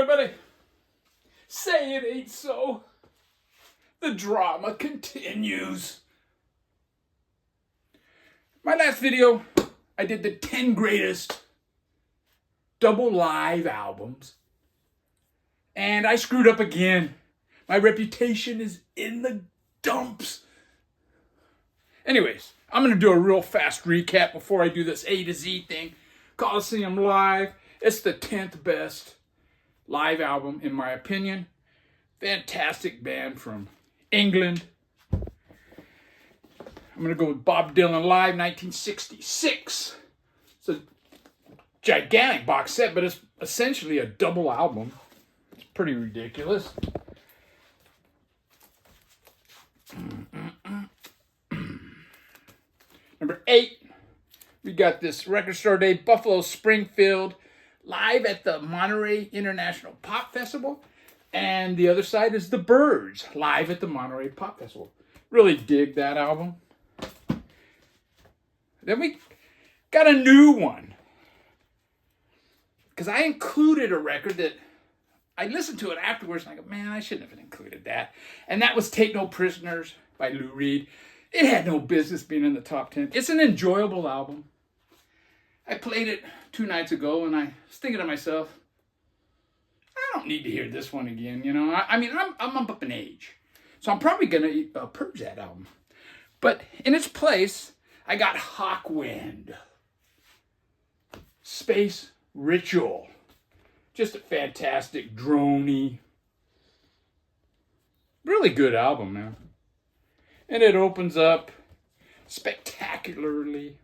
everybody? Say it ain't so. The drama continues. My last video, I did the 10 greatest double live albums. And I screwed up again. My reputation is in the dumps. Anyways, I'm going to do a real fast recap before I do this A to Z thing. Coliseum Live. It's the 10th best live album, in my opinion. Fantastic band from England. I'm going to go with Bob Dylan Live, 1966. It's a gigantic box set, but it's essentially a double album. It's pretty ridiculous. Number 8, we got this Record Store Day, Buffalo Springfield, live at the Monterey International Pop Festival. And the other side is The Byrds, live at the Monterey Pop Festival. Really dig that album. Then we got a new one. Because I included a record that I listened to it afterwards and I go, man, I shouldn't have included that. And that was Take No Prisoners by Lou Reed. It had no business being in the top 10. It's an enjoyable album. I played it 2 nights ago and I was thinking to myself, I don't need to hear this one again. You know, I'm up in age. So I'm probably going to purge that album. But in its place, I got Hawkwind. Space Ritual. Just a fantastic, droney, really good album, man. And it opens up spectacularly.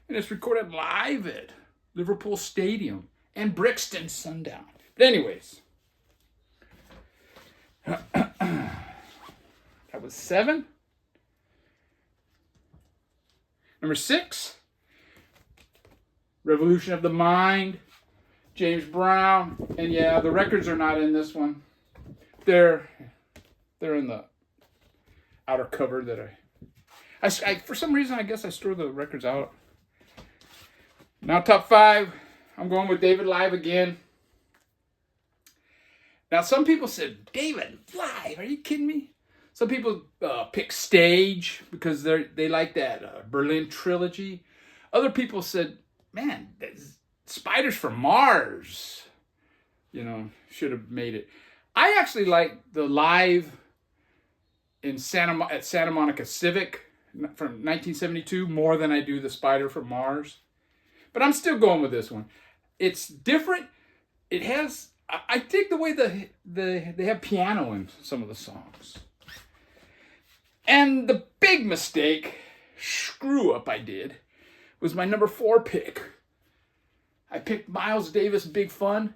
And it's recorded live at Liverpool Stadium and Brixton Sundown. But anyways, that was 7. Number 6, Revolution of the Mind, James Brown. And yeah, the records are not in this one. They're in the outer cover that I for some reason, I guess I store the records out. Now top 5, I'm going with David Live again. Now some people said, David Live, are you kidding me? Some people pick Stage because they like that Berlin trilogy. Other people said, man, Spiders from Mars, should have made it. I actually like the Live at Santa Monica Civic from 1972 more than I do the Spider from Mars. But I'm still going with this one. It's different. It has, I dig the way they have piano in some of the songs. And the big mistake, screw up I did, was my number 4 pick. I picked Miles Davis, Big Fun,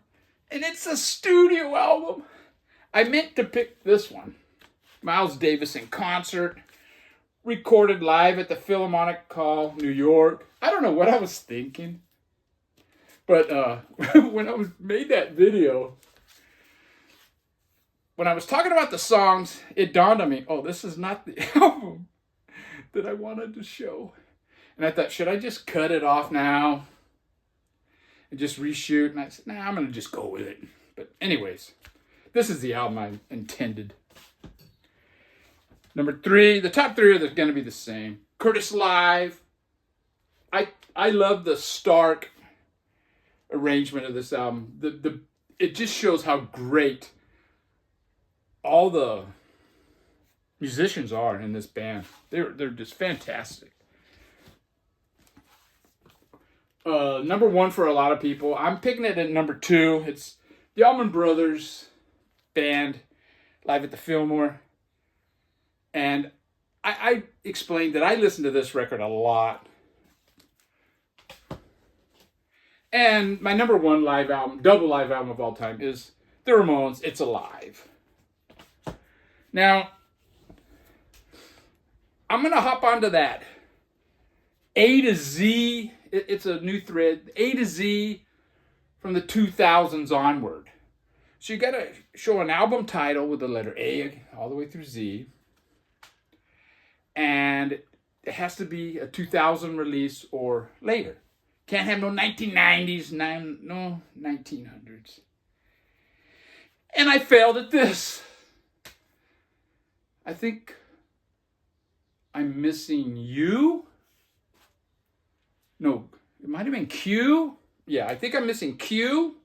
and it's a studio album. I meant to pick this one. Miles Davis in concert, recorded live at the Philharmonic Hall, New York. I don't know what I was thinking, but when I made that video, when I was talking about the songs, it dawned on me, oh, this is not the album that I wanted to show. And I thought, should I just cut it off now and just reshoot? And I said, nah, I'm going to just go with it. But anyways, this is the album I intended. Number 3, the top 3 are going to be the same. Curtis Live. I love the stark arrangement of this album. It just shows how great all the musicians are in this band. They're just fantastic. Number 1 for a lot of people. I'm picking it at number 2. It's the Allman Brothers Band live at the Fillmore. And I explained that I listened to this record a lot. And my number 1 live album, double live album of all time, is the Ramones' It's Alive. Now, I'm going to hop onto that A to Z. It's a new thread. A to Z from the 2000s onward. So you got to show an album title with the letter A all the way through Z. And it has to be a 2000 release or later. Can't have no 1990s, no 1900s. And I failed at this. I think I'm missing U. No, it might have been Q. Yeah, I think I'm missing Q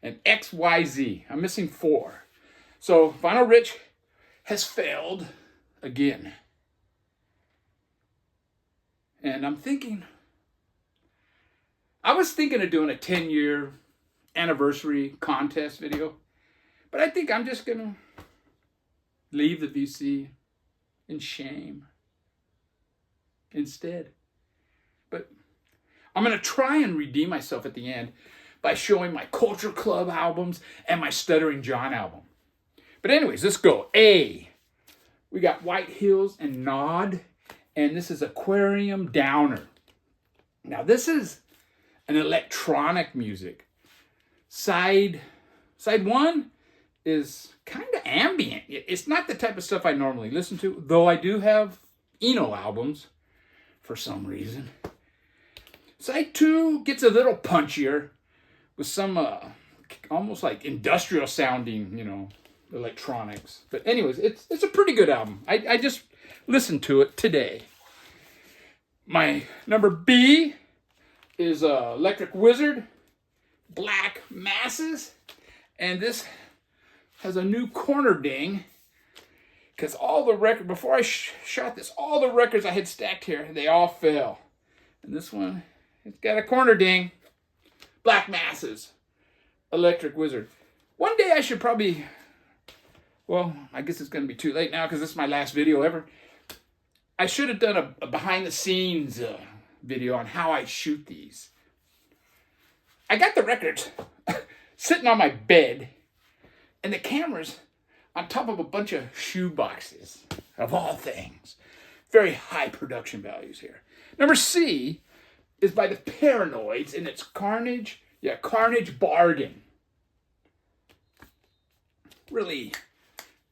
and X, Y, Z. I'm missing 4. So Vinyl Rich has failed again. And I was thinking of doing a 10-year anniversary contest video, but I think I'm just gonna leave the VC in shame instead. But I'm gonna try and redeem myself at the end by showing my Culture Club albums and my Stuttering John album. But anyways, let's go. A, we got White Hills and Nod, and this is Aquarium Downer. Now this is an electronic music. Side 1 is kind of ambient. It's not the type of stuff I normally listen to, though I do have Eno albums for some reason. Side 2 gets a little punchier with some almost like industrial sounding, electronics. But anyways, it's a pretty good album. I just listened to it today. My number B is Electric Wizard, Black Masses, and this has a new corner ding because all the records, before I shot this, all the records I had stacked here, they all fell. And this one, it's got a corner ding. Black Masses, Electric Wizard. One day I should probably, well, I guess it's going to be too late now because this is my last video ever. I should have done a behind the scenes video on how I shoot these. I got the records sitting on my bed and the camera's on top of a bunch of shoe boxes, of all things. Very high production values here. Number C is by the Paranoids, and it's Carnage Bargain. Really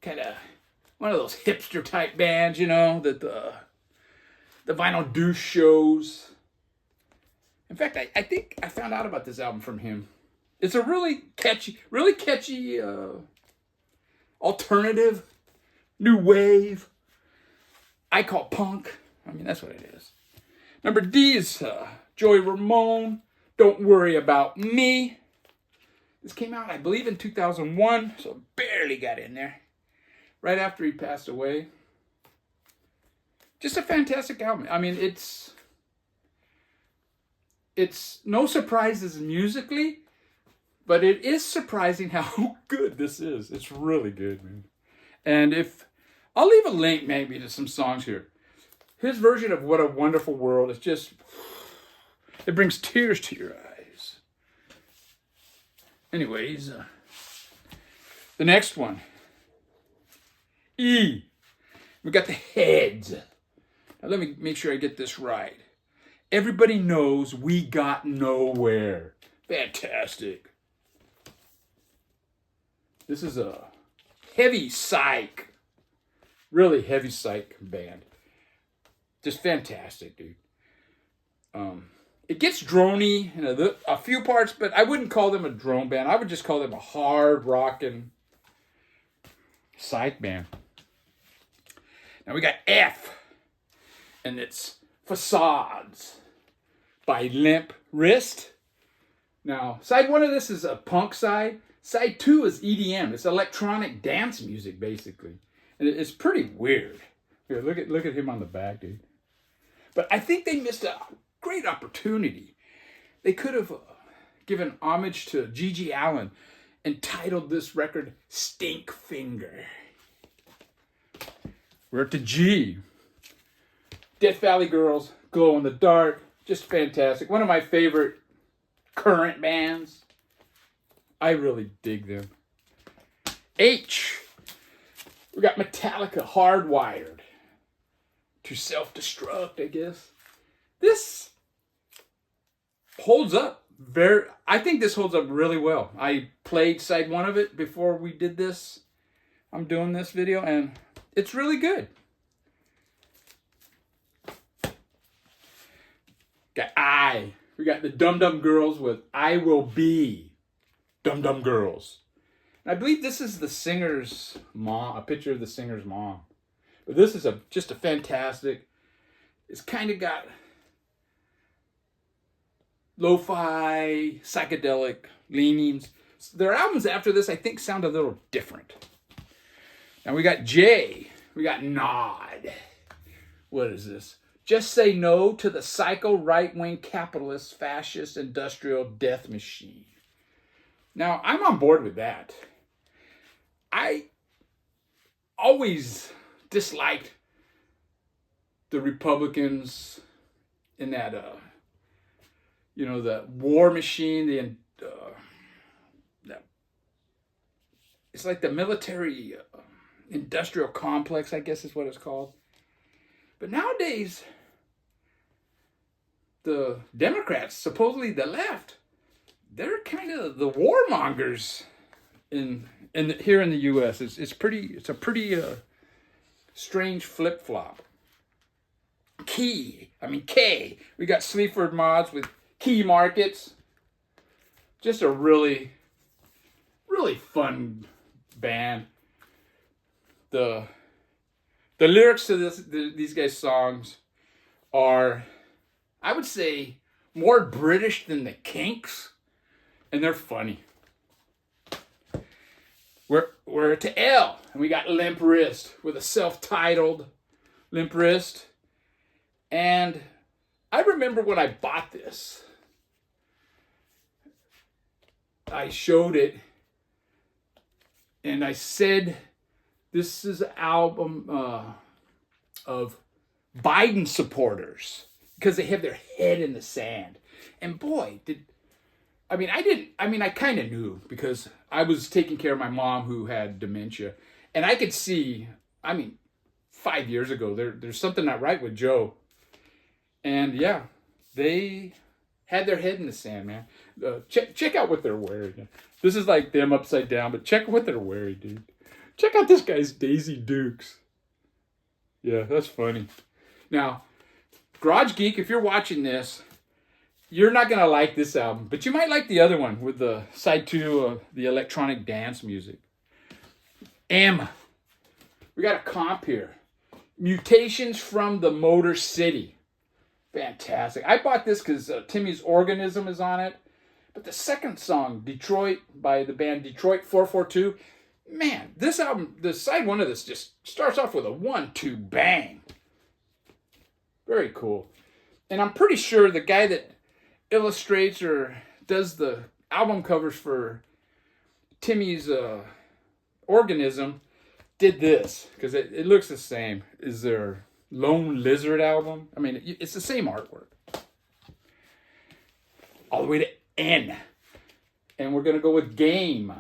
kind of one of those hipster type bands, that the Vinyl Deuce shows. In fact, I think I found out about this album from him. It's a really catchy alternative, new wave. I call punk. I mean, that's what it is. Number D is Joey Ramone, Don't Worry About Me. This came out, I believe, in 2001, so barely got in there. Right after he passed away. Just a fantastic album. I mean, it's no surprises musically, but it is surprising how good this is. It's really good, man. And I'll leave a link maybe to some songs here. His version of What a Wonderful World is just, it brings tears to your eyes. Anyways, the next one. E. We got the Heads. Now let me make sure I get this right. Everybody knows We Got Nowhere. Fantastic. This is a heavy psych. Really heavy psych band. Just fantastic, dude. It gets droney in a few parts, but I wouldn't call them a drone band. I would just call them a hard rockin' psych band. Now we got F, and it's Facades by Limp Wrist. Now, side 1 of this is a punk side. Side 2 is EDM. It's electronic dance music, basically. And it's pretty weird. Here, look at him on the back, dude. But I think they missed a great opportunity. They could have given homage to Gigi Allen and titled this record Stink Finger. We're up to G. Death Valley Girls, Glow in the Dark. Just fantastic. One of my favorite current bands. I really dig them. H. We got Metallica, Hardwired to Self-Destruct, I guess. This holds up. I think this holds up really well. I played side 1 of it before we did this. I'm doing this video, and it's really good. Got I. We got the Dum Dum Girls with I Will Be. Dum Dum Girls. And I believe this is the singer's mom, a picture of the singer's mom. But this is just a fantastic, it's kind of got lo-fi, psychedelic leanings. Their albums after this, I think, sound a little different. Now we got J, we got Nod. What is this? Just say no to the psycho right-wing capitalist, fascist, industrial death machine. Now, I'm on board with that. I always disliked the Republicans in that, the war machine, it's like the military industrial complex, I guess is what it's called. But nowadays, the Democrats, supposedly the left, they're kind of the warmongers here in the U.S. It's a pretty strange flip flop. K. We got Sleaford Mods with Key Markets. Just a really, really fun band. The lyrics to these guys' songs are, I would say, more British than the Kinks, and they're funny. We're to L, and we got Limp Wrist with a self-titled Limp Wrist. And I remember when I bought this, I showed it, and I said, this is an album of Biden supporters, because they have their head in the sand. And boy, I kind of knew, because I was taking care of my mom who had dementia. And I could see, 5 years ago, there's something not right with Joe. And yeah, they had their head in the sand, man. Check out what they're wearing. This is like them upside down, but check what they're wearing, dude. Check out this guy's Daisy Dukes. Yeah, that's funny. Now, Garage Geek, if you're watching this, you're not going to like this album, but you might like the other one with the side 2 of the electronic dance music. M. We got a comp here. Mutations from the Motor City. Fantastic. I bought this because Timmy's Organism is on it. But the second song, Detroit, by the band Detroit 442, man, this album, the side 1 of this just starts off with a 1-2 bang. Very cool. And I'm pretty sure the guy that illustrates or does the album covers for Timmy's Organism did this, because it looks the same as their Lone Lizard album. It's the same artwork. All the way to N. And we're going to go with Game.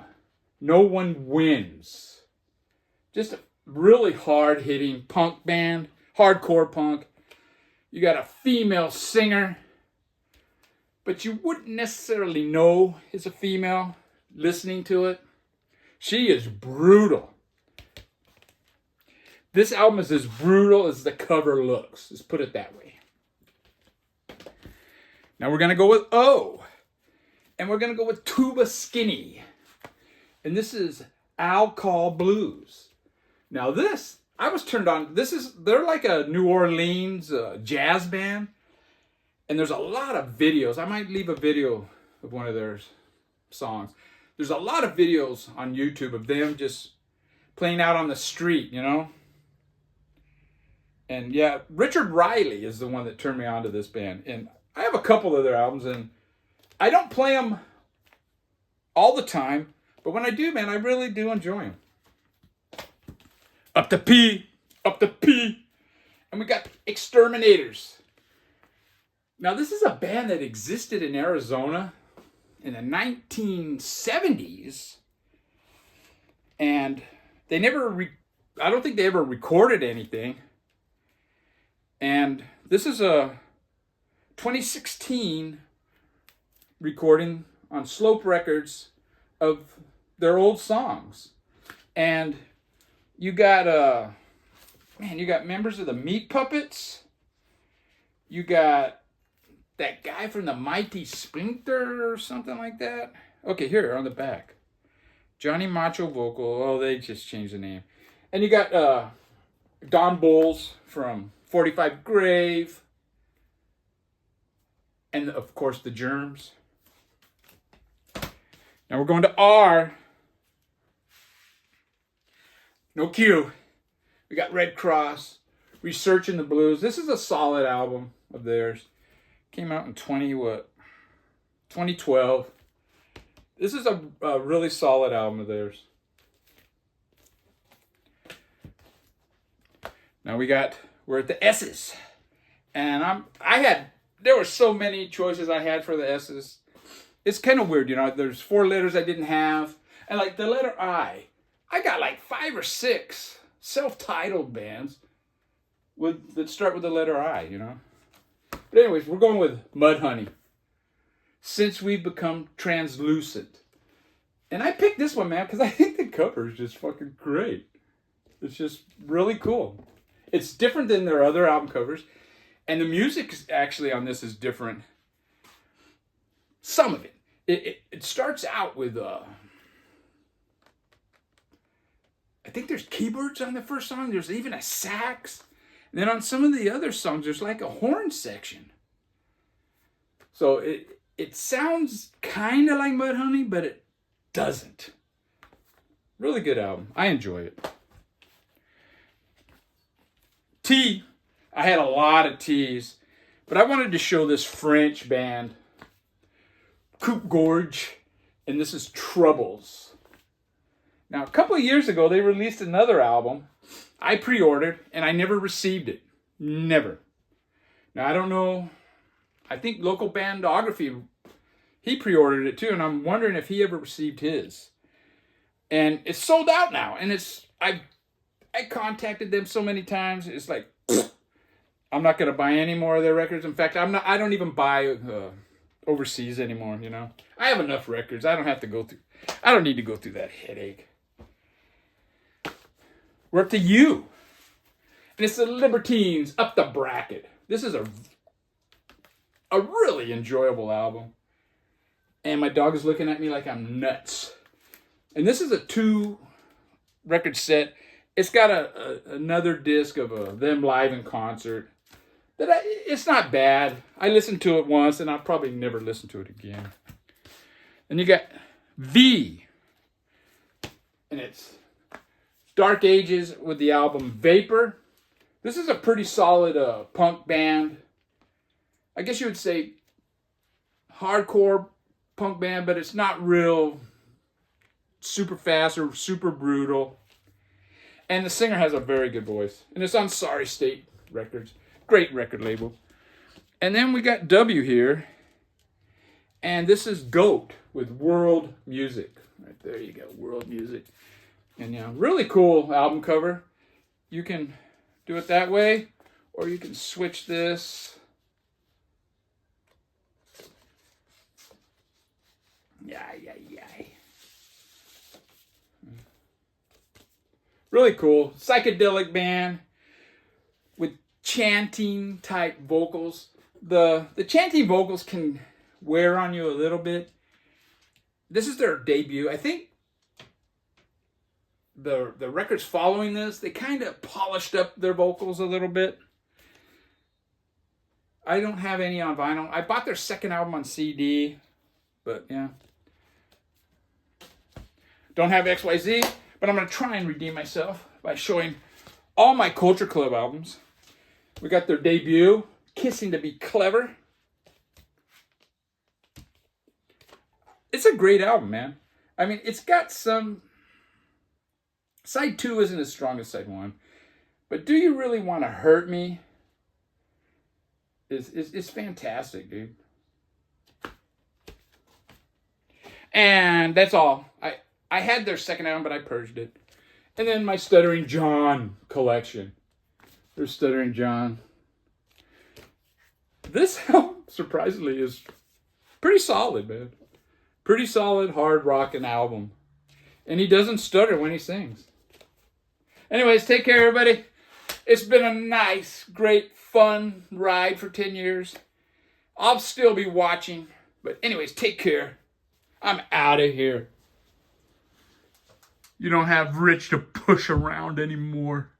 No One Wins. Just a really hard-hitting punk band. Hardcore punk. You got a female singer, but you wouldn't necessarily know it's a female listening to it. She is brutal. This album is as brutal as the cover looks. Let's put it that way. Now we're going to go with O. And we're going to go with Tuba Skinny. And this is Alcohol Blues. Now this, I was turned on. They're like a New Orleans jazz band. And there's a lot of videos. I might leave a video of one of their songs. There's a lot of videos on YouTube of them just playing out on the street, And yeah, Richard Riley is the one that turned me on to this band. And I have a couple of their albums, and I don't play them all the time. But when I do, man, I really do enjoy them. Up the P. And we got Exterminators. Now, this is a band that existed in Arizona in the 1970s. And they I don't think they ever recorded anything. And this is a 2016 recording on Slope Records of their old songs. And you got members of the Meat Puppets. You got that guy from the Mighty Splinter or something like that. Okay, here on the back. Johnny Macho Vocal. Oh, they just changed the name. And you got Don Bowles from 45 Grave. And, of course, the Germs. Now we're going to R. No Q. We got Red Cross. Researching the Blues. This is a solid album of theirs. Came out in 2012. This is a really solid album of theirs. Now we're at the S's. And there were so many choices I had for the S's. It's kind of weird, there's 4 letters I didn't have. And like the letter I got like 5 or 6 self-titled bands that start with the letter I, But anyways, we're going with Mudhoney. Since We've Become Translucent. And I picked this one, man, because I think the cover is just fucking great. It's just really cool. It's different than their other album covers. And the music actually on this is different. Some of it. It starts out with, I think there's keyboards on the first song. There's even a sax. And then on some of the other songs, there's like a horn section. So it sounds kind of like Mudhoney, but it doesn't. Really good album. I enjoy it. T. I had a lot of T's, but I wanted to show this French band, Coupe Gorge, and this is Troubles. Now, a couple of years ago, they released another album. I pre-ordered, and I never received it. Never. Now, I don't know. I think Local Bandography, he pre-ordered it too, and I'm wondering if he ever received his. And it's sold out now, and I contacted them so many times. It's like, I'm not going to buy any more of their records. In fact, I don't even buy overseas anymore, I have enough records. I don't need to go through that headache. We're up to You. And it's the Libertines, Up the Bracket. This is a really enjoyable album. And my dog is looking at me like I'm nuts. And this is a 2-record set. It's got another disc of them live in concert. It's not bad. I listened to it once, and I'll probably never listen to it again. Then you got V. And it's Dark Ages with the album Vapor. This is a pretty solid punk band. I guess you would say hardcore punk band, but it's not real super fast or super brutal. And the singer has a very good voice. And it's on Sorry State Records. Great record label. And then we got W here. And this is Goat with World Music. Right there you go, World Music. And really cool album cover. You can do it that way, or you can switch this. Yeah. Really cool. Psychedelic band with chanting type vocals. The chanting vocals can wear on you a little bit. This is their debut. I think the records following this, they kind of polished up their vocals a little bit. I don't have any on vinyl. I bought their second album on CD, but yeah. Don't have XYZ, but I'm going to try and redeem myself by showing all my Culture Club albums. We got their debut, Kissing to Be Clever. It's a great album, man. I mean, it's got some... Side 2 isn't as strong as side 1. But Do You Really Want to Hurt Me? It's fantastic, dude. And that's all. I had their second album, but I purged it. And then my Stuttering John collection. There's Stuttering John. This album, surprisingly, is pretty solid, man. Pretty solid, hard rocking album. And he doesn't stutter when he sings. Anyways, take care, everybody. It's been a nice, great, fun ride for 10 years. I'll still be watching. But anyways, take care. I'm out of here. You don't have Rich to push around anymore.